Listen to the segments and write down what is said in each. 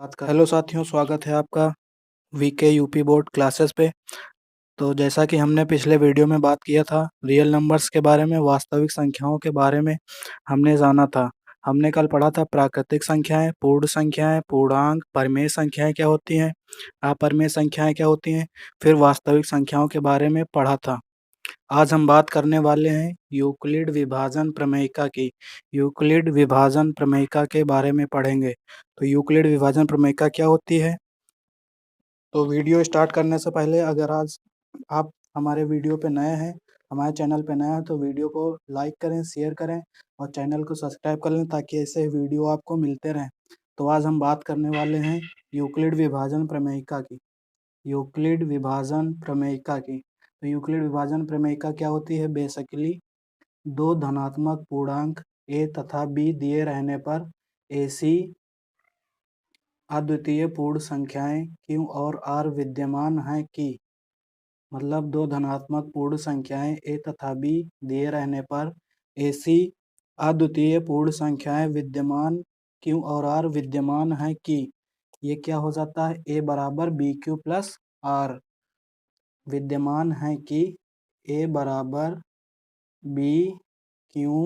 Hello साथियों, स्वागत है आपका वीके यूपी बोर्ड क्लासेस पे। तो जैसा कि हमने पिछले वीडियो में बात किया था रियल नंबर्स के बारे में, वास्तविक संख्याओं के बारे में हमने जाना था। हमने कल पढ़ा था प्राकृतिक संख्याएं, पूर्ण संख्याएं, पूर्णांक, परिमेय संख्याएं क्या होती हैं, अपरिमेय संख्याएं क्या होती हैं, फिर वास्तविक संख्याओं के बारे में पढ़ा था। आज हम बात करने वाले हैं यूक्लिड विभाजन प्रमेयिका की। यूक्लिड विभाजन प्रमेयिका के बारे में पढ़ेंगे। तो यूक्लिड विभाजन प्रमेयिका क्या होती है? तो वीडियो स्टार्ट करने से पहले अगर आज आप हमारे वीडियो पे नए हैं, हमारे चैनल पे नए हैं, तो वीडियो को लाइक करें, शेयर करें और चैनल को सब्सक्राइब कर लें ताकि ऐसे वीडियो आपको मिलते रहें। तो आज हम बात करने वाले हैं यूक्लिड विभाजन प्रमेयिका की। यूक्लिड विभाजन प्रमेयिका की। तो यूक्लिड विभाजन प्रमेयिका क्या होती है? बेसिकली दो धनात्मक पूर्णांक ए तथा बी दिए रहने पर ऐसी अद्वितीय पूर्ण संख्याएं क्यू और आर विद्यमान हैं कि, मतलब दो धनात्मक पूर्ण संख्याएं ए तथा बी दिए रहने पर ऐसी अद्वितीय पूर्ण संख्याएं विद्यमान क्यू और आर विद्यमान हैं कि, ये क्या हो जाता है? ए बराबर बी क्यू प्लस आर। विद्यमान है कि ए बराबर बी क्यू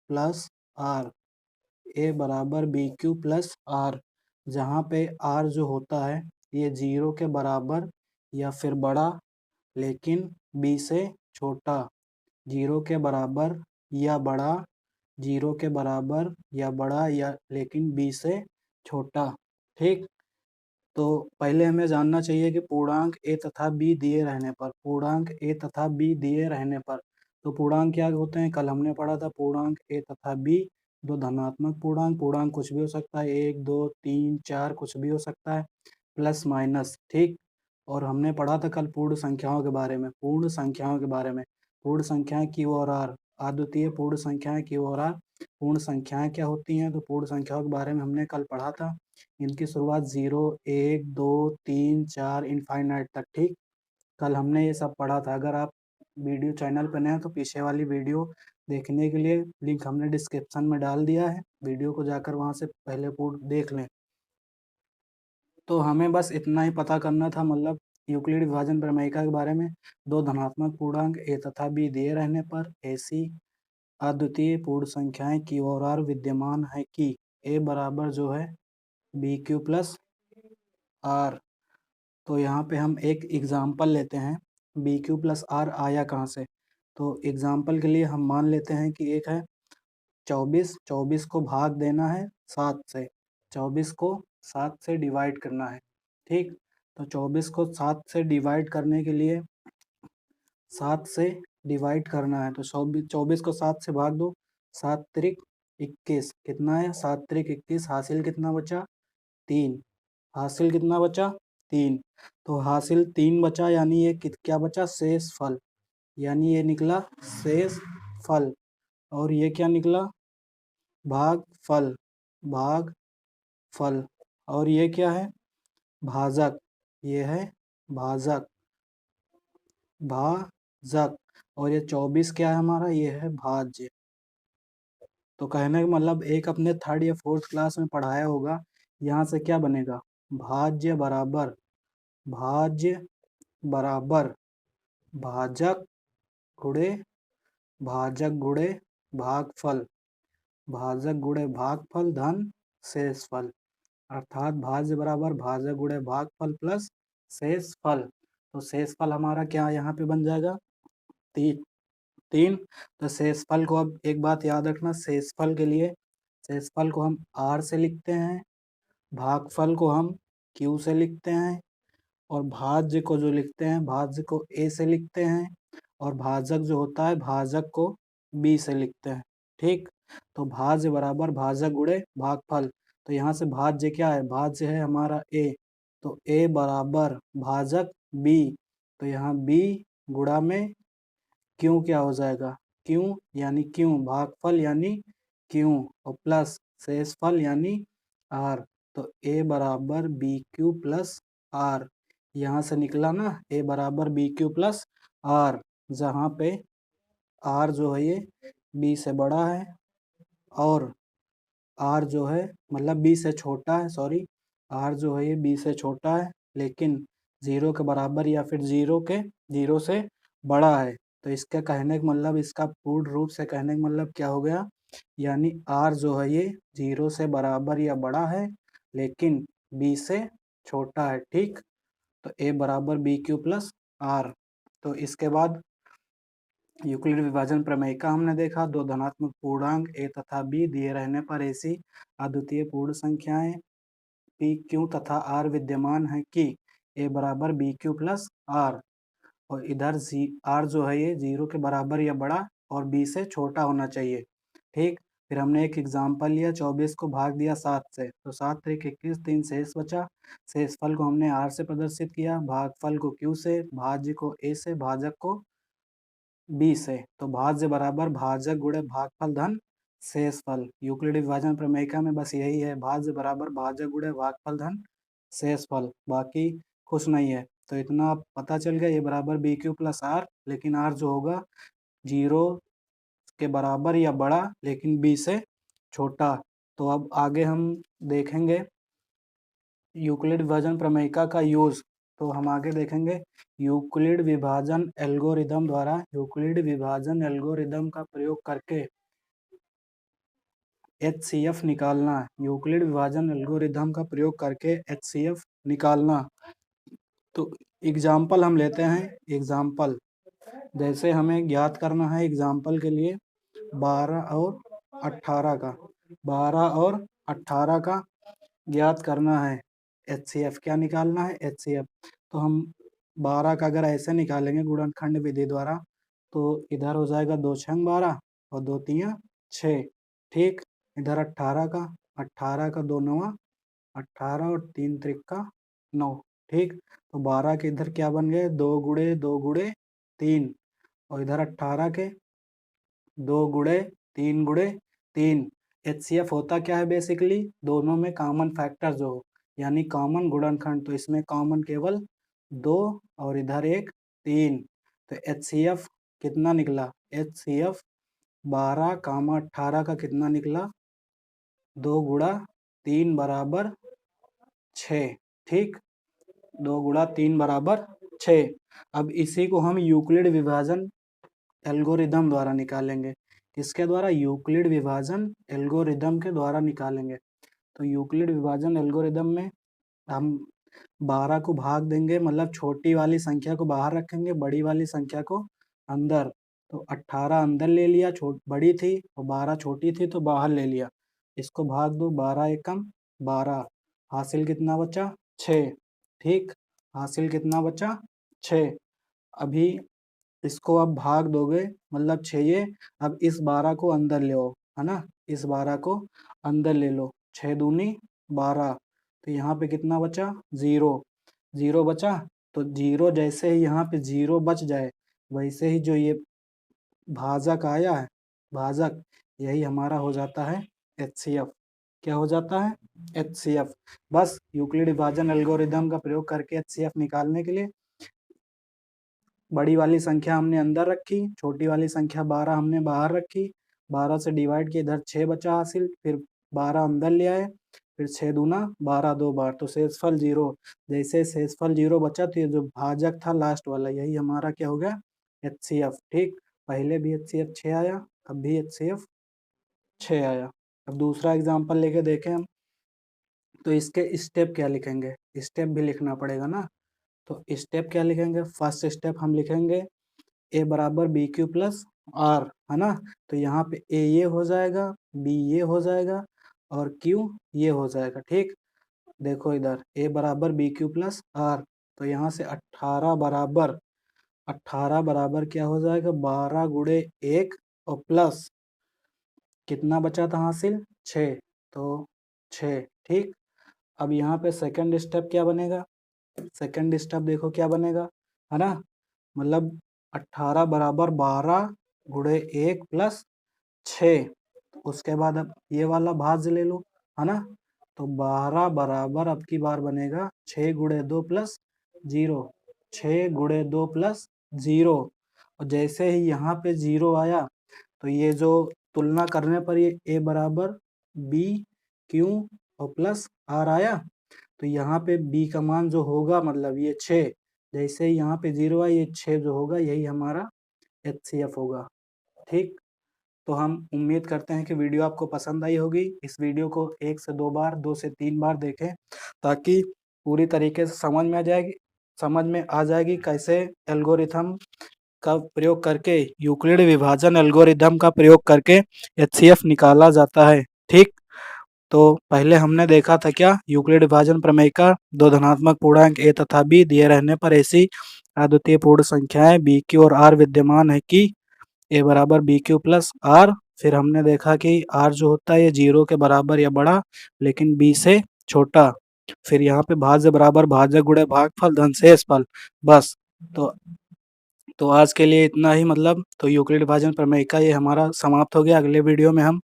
प्लस आर। ए बराबर बी क्यू प्लस आर, जहाँ पे आर जो होता है ये 0 के बराबर या फिर बड़ा लेकिन बी से छोटा, 0 के बराबर या बड़ा, 0 के बराबर या बड़ा या लेकिन बी से छोटा। ठीक, तो पहले हमें जानना चाहिए कि पूर्णांक ए तथा बी दिए रहने पर, पूर्णांक ए तथा बी दिए रहने पर, तो पूर्णांक क्या होते हैं? कल हमने पढ़ा था पूर्णांक ए तथा बी दो धनात्मक पूर्णांक। पूर्णांक कुछ भी हो सकता है, 1 2 3 4 कुछ भी हो सकता है, प्लस माइनस। ठीक, और हमने पढ़ा था कल पूर्ण संख्याओं के बारे में, पूर्ण संख्याओं के बारे में। पूर्ण संख्याएं क्यू और आर, अद्वितीय पूर्ण संख्याएं क्यू और आर। पूर्ण संख्याएं क्या होती हैं? तो पूर्ण संख्याओं के बारे में हमने कल पढ़ा था। इनकी शुरुआत 0 1 2 3 4 इनफाइनाइट तक। ठीक, कल हमने ये सब पढ़ा था। अगर आप वीडियो चैनल पर नए हैं तो पीछे वाली वीडियो देखने के लिए लिंक हमने डिस्क्रिप्शन में डाल दिया है, वीडियो को जाकर वहां से पहले पूर्ण देख लें। तो हमें बस इतना ही पता करना था, मतलब यूक्लिड विभाजन प्रमेयिका के बारे में। दो धनात्मक पूर्णांक ए तथा बी दिए रहने पर ऐसी अद्वितीय पूर्ण संख्याएं क्यू और आर विद्यमान है कि ए बराबर जो है बी क्यू प्लस आर। तो यहाँ पे हम एक एग्जाम्पल लेते हैं, बी क्यू प्लस आर आया कहाँ से? तो एग्जाम्पल के लिए हम मान लेते हैं कि एक है 24, 24 को भाग देना है 7 से, 24 को 7 से डिवाइड करना है। ठीक, तो 24 को 7 से डिवाइड करने के लिए 7 से डिवाइड करना है, तो 24 को 7 से भाग दो, 7 त्रिक 21, कितना है? 7 त्रिक 21, हासिल कितना बचा? 3। हासिल कितना बचा? 3। तो हासिल 3 बचा, यानी ये क्या बचा? शेष फल, यानी ये निकला शेष फल। और ये क्या निकला? भाग फल, भाग फल। और ये क्या है? भाजक, ये है भाजक, भाजक। और ये 24 क्या है हमारा? ये है भाज्य। तो कहने का मतलब एक अपने थर्ड या फोर्थ क्लास में पढ़ाया होगा, यहाँ से क्या बनेगा? भाज्य बराबर, भाज्य बराबर भाजक गुणे, भाजक गुणे भागफल, भाजक गुणे भागफल धन शेषफल। अर्थात भाज्य बराबर भाजक गुणे भागफल प्लस शेषफल। तो शेषफल हमारा क्या यहाँ पे बन जाएगा? 3। 3। तो शेषफल को अब एक बात याद रखना, शेषफल के लिए शेषफल को हम आर से लिखते हैं, भागफल को हम क्यू से लिखते हैं, और भाज्य को जो लिखते हैं, भाज्य को ए से लिखते हैं, और भाजक जो होता है भाजक को बी से लिखते हैं। ठीक, तो भाज्य बराबर भाजक गुणे भागफल। तो यहाँ से भाज्य क्या है? भाज्य है हमारा ए, तो ए बराबर भाजक बी। तो यहाँ बी गुणा में क्यों क्या हो जाएगा? क्यों यानी क्यों, भागफल यानी क्यों, और प्लस शेषफल यानी आर। तो ए बराबर बी क्यू प्लस आर, यहाँ से निकला ना ए बराबर बी क्यू प्लस आर, जहाँ पे आर जो है ये बी से बड़ा है और आर जो है मतलब बी से छोटा है, सॉरी, आर जो है ये बी से छोटा है लेकिन 0 के बराबर या फिर 0 से बड़ा है। तो इसका कहने का मतलब, इसका पूर्ण रूप से कहने का मतलब क्या हो गया, यानी आर जो है ये 0 से बराबर या बड़ा है लेकिन बी से छोटा है। ठीक, तो ए बराबर बी क्यू प्लस आर। तो इसके बाद यूक्लिड विभाजन प्रमेय का हमने देखा। दो धनात्मक पूर्णांक ए तथा बी दिए रहने पर ऐसी अद्वितीय पूर्ण संख्याएं पी क्यू तथा आर विद्यमान है कि ए बराबर बी क्यू प्लस आर, और इधर आर जो है ये 0 के बराबर या बड़ा और बी से छोटा होना चाहिए। ठीक, फिर हमने एक एग्जाम्पल लिया, 24 को भाग दिया 7 से, तो 7 त्रिक 21, 3 शेष बचा। शेष फल को हमने आर से प्रदर्शित किया, भागफल को क्यू से, भाज्य को ए से, भाजक को बी से। तो भाज्य बराबर भाजक गुणे भागफल धन शेषफल। यूक्लिड विभाजन प्रमेयिका में बस यही है, भाज्य बराबर भाजक गुणे भागफल धन शेषफल, बाकी कुछ नहीं है। तो इतना पता चल गया, ये बराबर बी क्यू प्लस आर, लेकिन आर जो होगा 0 के बराबर या बड़ा लेकिन बी से छोटा। तो अब आगे हम देखेंगे यूक्लिड विभाजन प्रमेयिका का यूज। तो हम आगे देखेंगे यूक्लिड विभाजन एल्गोरिदम द्वारा, यूक्लिड विभाजन एल्गोरिदम का प्रयोग करके HCF निकालना। यूक्लिड विभाजन एल्गोरिदम का प्रयोग करके HCF निकालना। तो एग्जाम्पल हम लेते हैं। एग्जाम्पल जैसे हमें ज्ञात करना है, एग्जाम्पल के लिए 12 और 18 का, 12 और 18 का ज्ञात करना है। HCF क्या निकालना है, HCF। तो हम 12 का अगर ऐसे निकालेंगे गुणनखंड विधि द्वारा, तो इधर हो जाएगा 2 छंग 12 और 2 तियां 6। ठीक, इधर 18 का 2 नवा 18 और 3 त्रिक का 9। ठीक, तो 12 के इधर क्या बन गए, 2 गुणे 3, और इधर 18 के 2 गुणे 3 HCF होता क्या है, बेसिकली दोनों में कॉमन फैक्टर जो हो, यानी कॉमन गुणनखंड। तो इसमें कॉमन केवल 2 और इधर एक 3। तो HCF कितना निकला, HCF 12, 18 का कितना निकला, 2 गुणा 3 बराबर 6। ठीक, 2 गुणा 3 बराबर 6। अब इसी को हम यूक्लिड विभाजन एल्गोरिदम द्वारा निकालेंगे। किसके द्वारा, यूक्लिड विभाजन एल्गोरिदम के द्वारा निकालेंगे। तो यूक्लिड विभाजन एल्गोरिदम में हम 12 को भाग देंगे, मतलब छोटी वाली संख्या को बाहर रखेंगे, बड़ी वाली संख्या को अंदर। तो 18 अंदर ले लिया, बड़ी थी, और 12 छोटी थी तो बाहर ले लिया। इसको भाग दो, 12 एकम 12, हासिल कितना बचा, 6। ठीक, हासिल कितना बचा, 6। अभी इसको अब भाग दोगे, मतलब 6 ये। अब इस 12 को अंदर ले आओ, है ना, इस 12 को अंदर ले लो, 6 दूनी 12। तो यहाँ पे कितना बचा, 0। 0 बचा, तो 0 जैसे ही यहाँ पे 0 बच जाए, वैसे ही जो ये भाजक आया है, भाजक, यही हमारा हो जाता है HCF। क्या हो जाता है, HCF। बस यूक्लिड विभाजन एल्गोरिदम का प्रयोग करके HCF निकालने के लिए बड़ी वाली संख्या हमने अंदर रखी, छोटी वाली संख्या 12 हमने बाहर रखी, 12 से डिवाइड किए, इधर 6 बचा हासिल, फिर 12 अंदर ले आए, फिर 6 दूना 12 2 बार, तो शेषफल 0। जैसे शेषफल 0 बचा, तो ये जो भाजक था लास्ट वाला, यही हमारा क्या हो गया, HCF। ठीक, पहले भी HCF 6 आया, अब भी HCF 6 आया। अब दूसरा एग्जाम्पल लेके देखें हम, तो इसके स्टेप क्या लिखेंगे, स्टेप भी लिखना पड़ेगा ना। तो स्टेप क्या लिखेंगे, फर्स्ट स्टेप हम लिखेंगे ए बराबर बी क्यू प्लस आर, है ना। तो यहाँ पे ए ये हो जाएगा, बी ये हो जाएगा, और क्यू ये हो जाएगा। ठीक, देखो इधर ए बराबर बी क्यू प्लस आर, तो यहाँ से 18 बराबर क्या हो जाएगा, 12 गुणे 1 और प्लस कितना बचा था हासिल, 6, तो 6। ठीक, अब यहाँ पे सेकंड स्टेप क्या बनेगा, सेकंड स्टेप देखो क्या बनेगा, है ना, मतलब 18 बराबर 12 गुणे 1 प्लस 6। उसके बाद अब ये वाला भाज्य ले लो, है ना। तो 12 बराबर अब की बार बनेगा 6 गुणे 2 प्लस 0, 6 गुणे 2 प्लस 0। और जैसे ही यहाँ पे 0 आया, तो ये जो तुलना करने पर ये ए बराबर बी क्यू और प्लस आर आया। तो यहाँ पे b का मान जो होगा मतलब ये 6, जैसे यहाँ पे 0 है, ये 6 जो होगा यही हमारा HCF होगा। ठीक, तो हम उम्मीद करते हैं कि वीडियो आपको पसंद आई होगी। इस वीडियो को 1 से 2 बार, 2 से 3 बार देखें ताकि पूरी तरीके से समझ में आ जाएगी कैसे एल्गोरिथम का प्रयोग करके, यूक्लिड विभाजन एल्गोरिथम का प्रयोग करके HCF निकाला जाता है। ठीक, तो पहले हमने देखा था क्या, यूक्लिड विभाजन प्रमेय का दो धनात्मक पूर्णांक a तथा b दिए रहने पर ऐसी अद्वितीय पूर्ण संख्याएं b q और r विद्यमान है कि a बराबर बी क्यू प्लस आर। फिर हमने देखा कि r जो होता है ये 0 के बराबर या बड़ा लेकिन b से छोटा। फिर यहाँ पे भाज्य बराबर भाज्य गुणे भागफल धन शेष फल। बस, तो आज के लिए इतना ही, मतलब तो यूक्लिड विभाजन प्रमेय का ये हमारा समाप्त हो गया। अगले वीडियो में हम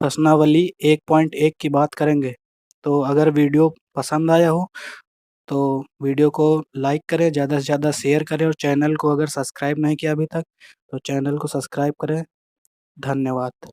प्रश्नावली 1.1 की बात करेंगे। तो अगर वीडियो पसंद आया हो तो वीडियो को लाइक करें, ज़्यादा से ज़्यादा शेयर करें और चैनल को अगर सब्सक्राइब नहीं किया अभी तक तो चैनल को सब्सक्राइब करें। धन्यवाद।